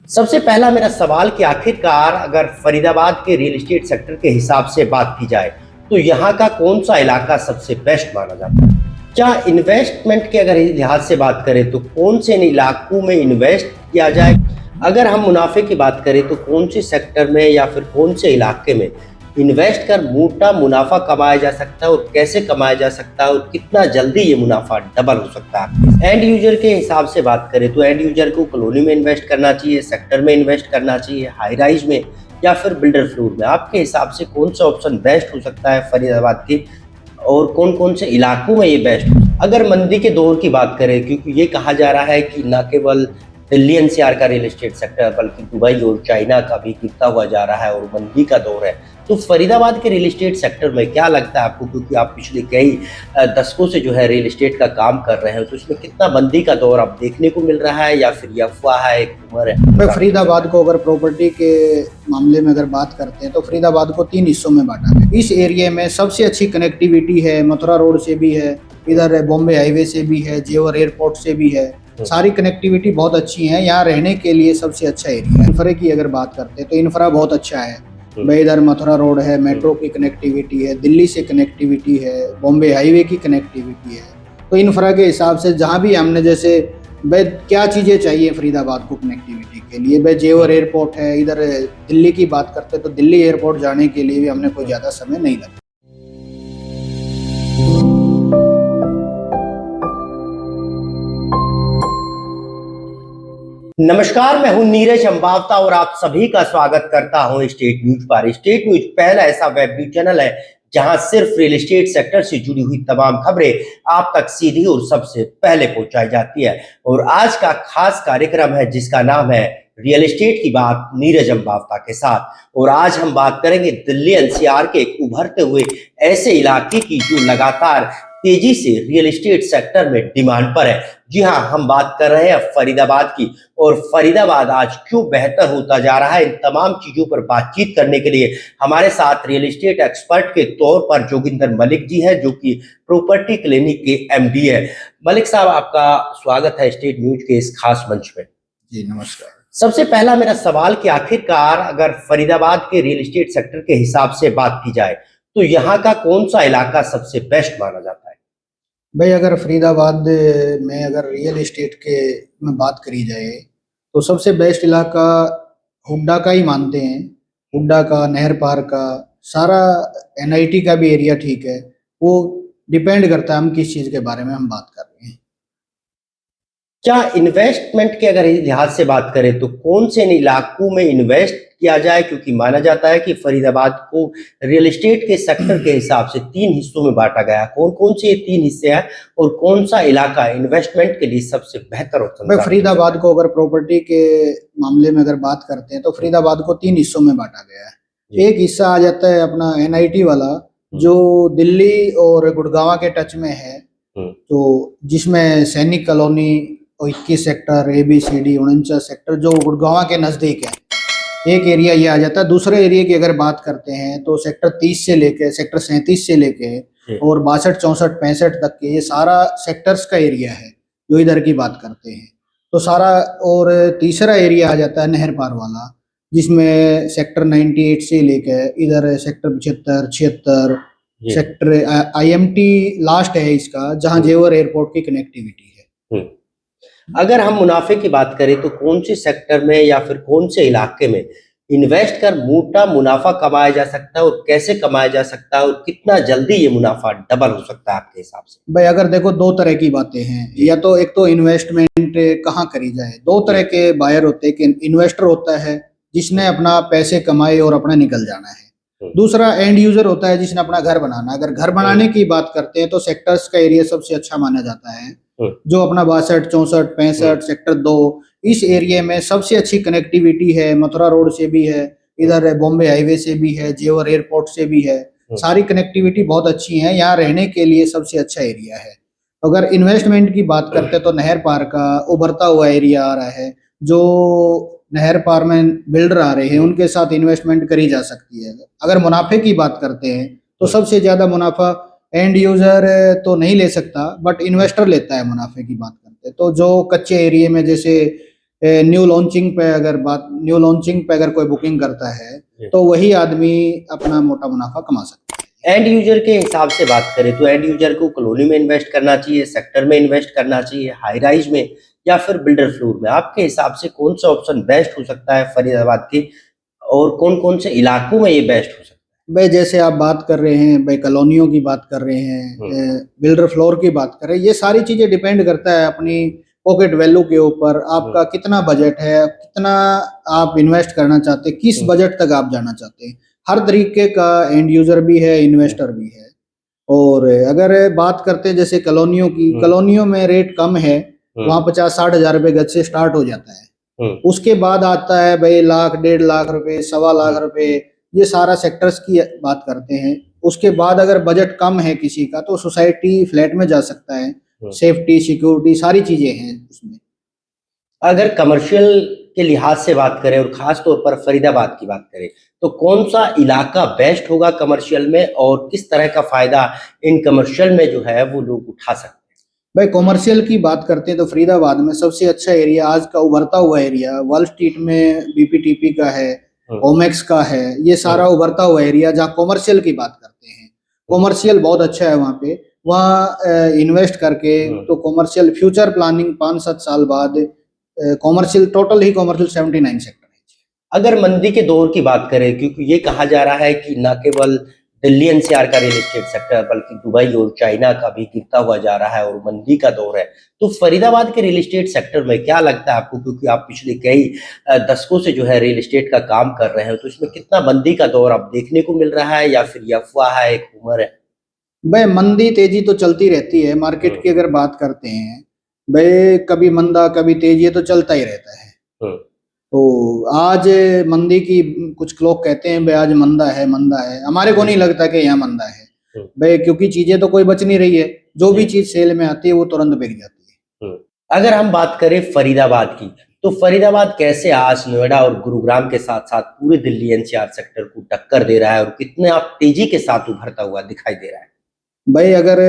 सबसे पहला मेरा सवाल कि आखिरकार अगर फरीदाबाद के रियल एस्टेट सेक्टर के हिसाब से बात की जाए तो यहाँ का कौन सा इलाका सबसे बेस्ट माना जाता है? क्या इन्वेस्टमेंट के अगर लिहाज से बात करें तो कौन से इन इलाकों में इन्वेस्ट किया जाए? अगर हम मुनाफे की बात करें तो कौन से सेक्टर में या फिर कौन से इलाके में इन्वेस्ट कर मोटा मुनाफा कमाया जा सकता है और कैसे कमाया जा सकता है और कितना जल्दी ये मुनाफा डबल हो सकता है? एंड यूजर के हिसाब से बात करें तो एंड यूजर को कॉलोनी में इन्वेस्ट करना चाहिए, सेक्टर में इन्वेस्ट करना चाहिए, हाई राइज में या फिर बिल्डर फ्लोर में? आपके हिसाब से कौन सा ऑप्शन बेस्ट हो सकता है फरीदाबाद के और कौन कौन से इलाकों में ये बेस्ट? अगर मंदी के दौर की बात करें, क्योंकि ये कहा जा रहा है कि न केवल दिल्ली एनसीआर का रियल एस्टेट सेक्टर बल्कि दुबई और चाइना का भी गिरता हुआ जा रहा है और मंदी का दौर है, तो फरीदाबाद के रियल एस्टेट सेक्टर में क्या लगता है आपको? क्योंकि आप पिछले कई दशकों से जो है रियल एस्टेट का काम कर रहे हैं, तो इसमें कितना मंदी का दौर आप देखने को मिल रहा है या फिर ये अफवाह है, एक उम्र है? मैं फरीदाबाद को अगर प्रॉपर्टी के मामले में अगर बात करते हैं तो फरीदाबाद को 3 हिस्सों में बांटा है। इस एरिया में सबसे अच्छी कनेक्टिविटी है, मथुरा रोड से भी है, इधर बॉम्बे हाईवे से भी है, जेवर एयरपोर्ट से भी है। सारी कनेक्टिविटी बहुत अच्छी है। यहाँ रहने के लिए सबसे अच्छा एरिया है। इंफ्रा की अगर बात करते हैं तो इंफ्रा बहुत अच्छा है भाई। इधर मथुरा रोड है, मेट्रो की कनेक्टिविटी है, दिल्ली से कनेक्टिविटी है, बॉम्बे हाईवे की कनेक्टिविटी है। तो इंफ्रा के हिसाब से जहाँ भी हमने जैसे भाई क्या चीज़ें चाहिए फरीदाबाद को कनेक्टिविटी के लिए, भाई जेवर एयरपोर्ट है। इधर दिल्ली की बात करते हैं तो दिल्ली एयरपोर्ट जाने के लिए भी हमने कोई ज़्यादा समय नहीं लगा। नमस्कार, मैं हूं नीरज अंबावता और आप सभी का स्वागत करता हूं स्टेट न्यूज पर। स्टेट न्यूज पहला ऐसा वेब न्यूज चैनल है जहां सिर्फ रियल एस्टेट सेक्टर से जुड़ी हुई तमाम खबरें आप तक सीधी और सबसे पहले पहुंचाई जाती है। और आज का खास कार्यक्रम है जिसका नाम है रियल एस्टेट की बात नीरज अंबावता के साथ। और आज हम बात करेंगे दिल्ली एनसीआर के एक उभरते हुए ऐसे इलाके की जो लगातार तेजी से रियल एस्टेट सेक्टर में डिमांड पर है। जी हाँ, हम बात कर रहे हैं फरीदाबाद की। और फरीदाबाद आज क्यों बेहतर होता जा रहा है, इन तमाम चीजों पर बातचीत करने के लिए हमारे साथ रियल एस्टेट एक्सपर्ट के तौर पर जोगिंदर मलिक जी है, जो कि प्रॉपर्टी क्लिनिक के एमडी है। मलिक साहब, आपका स्वागत है स्टेट न्यूज के इस खास मंच पे। जी नमस्कार। सबसे पहला मेरा सवाल कि आखिरकार अगर फरीदाबाद के रियल एस्टेट सेक्टर के हिसाब से बात की जाए तो यहाँ का कौन सा इलाका सबसे बेस्ट माना जाता है? भाई अगर फरीदाबाद में अगर रियल एस्टेट के में बात करी जाए तो सबसे बेस्ट इलाका हुड्डा का ही मानते हैं। हुड्डा का, नहर पार का, सारा एनआईटी का भी एरिया ठीक है। वो डिपेंड करता है हम किस चीज़ के बारे में हम बात कर रहे हैं। क्या इन्वेस्टमेंट के अगर लिहाज से बात करें तो कौन से इन इलाकों में इन्वेस्ट किया जाए? क्योंकि माना जाता है कि फरीदाबाद को रियल एस्टेट के सेक्टर के हिसाब से 3 हिस्सों में बांटा गया है। कौन कौन से ये 3 हिस्से हैं और कौन सा इलाका इन्वेस्टमेंट के लिए सबसे बेहतर ऑप्शन? भाई फरीदाबाद को अगर प्रॉपर्टी के मामले में अगर बात करते हैं तो फरीदाबाद को 3 हिस्सों में बांटा गया है। एक हिस्सा आ जाता है अपना एनआईटी वाला, जो दिल्ली और गुड़गांव के टच में है, तो जिसमें सैनिक कॉलोनी और 21 सेक्टर, ABCD 49 सेक्टर जो गुड़गांव के नज़दीक है, एक एरिया ये आ जाता है। दूसरे एरिया की अगर बात करते हैं तो सेक्टर 30 से लेके सेक्टर 37 से लेके और 62, 64, 65 तक के ये सारा सेक्टर्स का एरिया है जो इधर की बात करते हैं। तो सारा, और तीसरा एरिया आ जाता है नहर पार वाला, जिसमें सेक्टर 98 से लेके इधर सेक्टर 75, 76 सेक्टर IMT लास्ट है इसका, जहाँ जेवर एयरपोर्ट की कनेक्टिविटी है। अगर हम मुनाफे की बात करें तो कौन से सेक्टर में या फिर कौन से इलाके में इन्वेस्ट कर मोटा मुनाफा कमाया जा सकता है और कैसे कमाया जा सकता है और कितना जल्दी ये मुनाफा डबल हो सकता है आपके हिसाब से? भाई अगर देखो, 2 तरह की बातें हैं। या तो एक तो इन्वेस्टमेंट कहाँ करी जाए। 2 तरह के बायर होते हैं कि इन्वेस्टर होता है जिसने अपना पैसे कमाए और अपना निकल जाना है। दूसरा एंड यूजर होता है जिसने अपना घर बनाना। अगर घर बनाने की बात करते हैं तो सेक्टर्स का एरिया सबसे अच्छा माना जाता है, जो अपना 62, 64, 65 सेक्टर 2, इस एरिया में सबसे अच्छी कनेक्टिविटी है। मथुरा रोड से भी है, इधर बॉम्बे हाईवे से भी है, जेवर एयरपोर्ट से भी है। सारी कनेक्टिविटी बहुत अच्छी है। यहाँ रहने के लिए सबसे अच्छा एरिया है। अगर इन्वेस्टमेंट की बात करते हैं तो नहर पार का उभरता हुआ एरिया आ रहा है, जो नहर पार में बिल्डर आ रहे हैं उनके साथ इन्वेस्टमेंट करी जा सकती है। अगर मुनाफे की बात करते हैं तो सबसे ज्यादा मुनाफा एंड यूजर तो नहीं ले सकता, बट इन्वेस्टर लेता है मुनाफे की बात करते हैं। तो जो कच्चे एरिया में जैसे न्यू लॉन्चिंग पे अगर कोई बुकिंग करता है तो वही आदमी अपना मोटा मुनाफा कमा सकता है। एंड यूजर के हिसाब से बात करें तो एंड यूजर को कॉलोनी में इन्वेस्ट करना चाहिए, सेक्टर में इन्वेस्ट करना चाहिए, हाई राइज में, या फिर बिल्डर फ्लोर में? आपके हिसाब से कौन सा ऑप्शन बेस्ट हो सकता है फरीदाबाद के, और कौन कौन से इलाकों में ये बेस्ट हो सकता है? भाई जैसे आप बात कर रहे हैं, भाई कॉलोनियों की बात कर रहे हैं, बिल्डर फ्लोर की बात कर रहे हैं, ये सारी चीजें डिपेंड करता है अपनी पॉकेट वैल्यू के ऊपर। आपका कितना बजट है, कितना आप इन्वेस्ट करना चाहते हैं, किस बजट तक आप जाना चाहते हैं। हर तरीके का एंड यूजर भी है, इन्वेस्टर भी है। और अगर बात करते हैं जैसे कॉलोनियों की, कॉलोनियों में रेट कम है, वहाँ 50-60 हजार रुपए गज से स्टार्ट हो जाता है। उसके बाद आता है भाई 1 लाख, 1.5 लाख रुपए, 1.25 लाख रुपए, ये सारा सेक्टर्स की बात करते हैं। उसके बाद अगर बजट कम है किसी का तो सोसाइटी फ्लैट में जा सकता है। सेफ्टी, सिक्योरिटी, सारी चीजें हैं उसमें। अगर कमर्शियल के लिहाज से बात करें और खास तौर पर फरीदाबाद की बात करें, तो कौन सा इलाका बेस्ट होगा कमर्शियल में, और किस तरह का फायदा इन कमर्शियल में जो है वो लोग उठा सकते हैं? भाई कॉमर्शियल की बात करते हैं तो फरीदाबाद में सबसे अच्छा एरिया आज का उभरता हुआ एरिया वॉल स्ट्रीट में बीपीटीपी का है, ओमेक्स का है। ये सारा उभरता हुआ एरिया जहाँ कॉमर्शियल की बात करते हैं, कॉमर्शियल बहुत अच्छा है वहाँ पे। वहाँ इन्वेस्ट करके तो कॉमर्शियल फ्यूचर प्लानिंग 5-7 साल बाद कॉमर्शियल, टोटल ही कॉमर्शियल 79 सेक्टर है। अगर मंदी के दौर की बात करें, क्योंकि ये कहा जा रहा है कि न केवल दिल्ली एनसीआर का रियल एस्टेट सेक्टर बल्कि दुबई और चाइना का भी गिरता हुआ जा रहा है और मंदी का दौर है, तो फरीदाबाद के रियल एस्टेट सेक्टर में क्या लगता है आपको, क्योंकि आप पिछले कई दशकों से जो है रियल एस्टेट का काम कर रहे हो, तो इसमें कितना मंदी का दौर अब देखने को मिल रहा है, या फिर ये अफवाह है, एक उम्र है? भाई मंदी तेजी तो चलती रहती है मार्केट की। अगर बात करते हैं भाई, कभी मंदा कभी तेज, ये तो चलता ही रहता है। तो आज मंदी की, कुछ लोग कहते हैं भाई आज मंदा है, मंदा है। हमारे को नहीं लगता कि यहाँ मंदा है भाई, क्योंकि चीजें तो कोई बच नहीं रही है। जो भी चीज सेल में आती है वो तुरंत बिक जाती है। अगर हम बात करें फरीदाबाद की, तो फरीदाबाद कैसे आज नोएडा और गुरुग्राम के साथ साथ पूरे दिल्ली एनसीआर सेक्टर को टक्कर दे रहा है, और कितने आप तेजी के साथ उभरता हुआ दिखाई दे रहा है? भाई अगर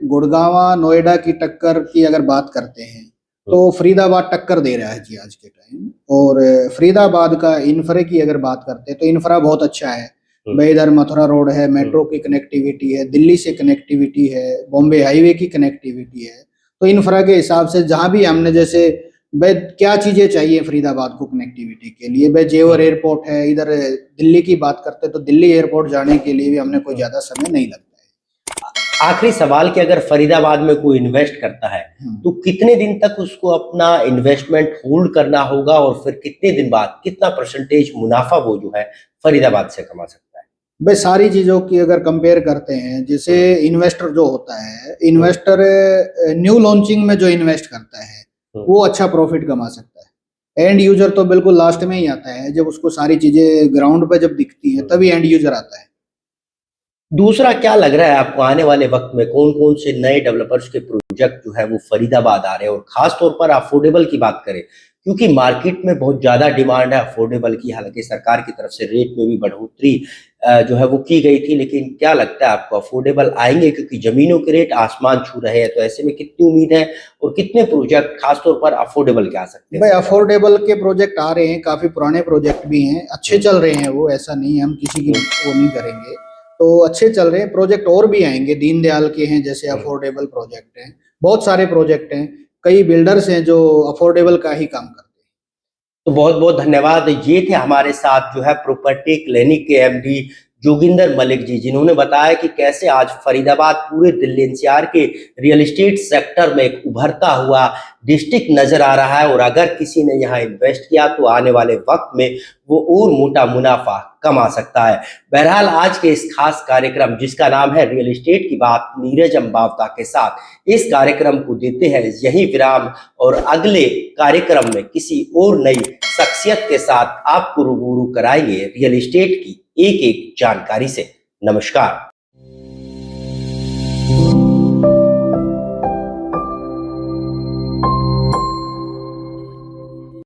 गुड़गांव नोएडा की टक्कर की अगर बात करते हैं तो फरीदाबाद टक्कर दे रहा है जी आज के टाइम। और फरीदाबाद का इंफ्रा की अगर बात करते हैं तो इंफ्रा बहुत अच्छा है भाई। इधर मथुरा रोड है, मेट्रो की कनेक्टिविटी है, दिल्ली से कनेक्टिविटी है, बॉम्बे हाईवे की कनेक्टिविटी है। तो इंफ्रा के हिसाब से जहां भी हमने जैसे भाई क्या चीजें चाहिए फरीदाबाद को कनेक्टिविटी के लिए, भाई जेवर एयरपोर्ट है। इधर दिल्ली की बात करते हैं तो दिल्ली एयरपोर्ट जाने के लिए भी हमने कोई ज्यादा समय नहीं लगता है। आखिरी सवाल कि अगर फरीदाबाद में कोई इन्वेस्ट करता है तो कितने दिन तक उसको अपना इन्वेस्टमेंट होल्ड करना होगा, और फिर कितने दिन बाद कितना परसेंटेज मुनाफा वो जो है फरीदाबाद से कमा सकता है? भाई सारी चीजों की अगर कंपेयर करते हैं, जैसे इन्वेस्टर जो होता है, इन्वेस्टर न्यू लॉन्चिंग में जो इन्वेस्ट करता है वो अच्छा प्रॉफिट कमा सकता है। एंड यूजर तो बिल्कुल लास्ट में ही आता है, जब उसको सारी चीजें ग्राउंड पे जब दिखती है तभी एंड यूजर आता है। दूसरा, क्या लग रहा है आपको आने वाले वक्त में कौन कौन से नए डेवलपर्स के प्रोजेक्ट जो है वो फरीदाबाद आ रहे हैं, और खास तौर पर अफोर्डेबल की बात करें, क्योंकि मार्केट में बहुत ज्यादा डिमांड है अफोर्डेबल की। हालांकि सरकार की तरफ से रेट में भी बढ़ोतरी जो है वो की गई थी, लेकिन क्या लगता है आपको अफोर्डेबल आएंगे, क्योंकि जमीनों के रेट आसमान छू रहे हैं? तो ऐसे में कितनी उम्मीद है, और कितने प्रोजेक्ट खासतौर पर अफोर्डेबल के आ सकते हैं? भाई अफोर्डेबल के प्रोजेक्ट आ रहे हैं, काफी पुराने प्रोजेक्ट भी हैं, अच्छे चल रहे हैं वो, ऐसा नहीं है हम किसी की वो नहीं करेंगे। तो अच्छे चल रहे हैं प्रोजेक्ट, और भी आएंगे। दीनदयाल के हैं जैसे अफोर्डेबल प्रोजेक्ट हैं, बहुत सारे प्रोजेक्ट हैं। कई बिल्डर्स हैं जो अफोर्डेबल का ही काम करते हैं। तो बहुत बहुत धन्यवाद। ये थे हमारे साथ जो है प्रॉपर्टी क्लिनिक के एमडी जोगिंदर मलिक जी, जिन्होंने बताया कि कैसे आज फरीदाबाद पूरे दिल्ली एनसीआर के रियल एस्टेट सेक्टर में एक उभरता हुआ डिस्ट्रिक्ट नजर आ रहा है, और अगर किसी ने यहाँ इन्वेस्ट किया तो आने वाले वक्त में वो और मोटा मुनाफा कमा सकता है। बहरहाल आज के इस खास कार्यक्रम जिसका नाम है रियल एस्टेट की बात नीरज अंबावता के साथ, इस कार्यक्रम को देते हैं यही विराम, और अगले कार्यक्रम में किसी और नई शख्सियत के साथ आपको रूबरू कराएंगे रियल एस्टेट की एक एक जानकारी से। नमस्कार।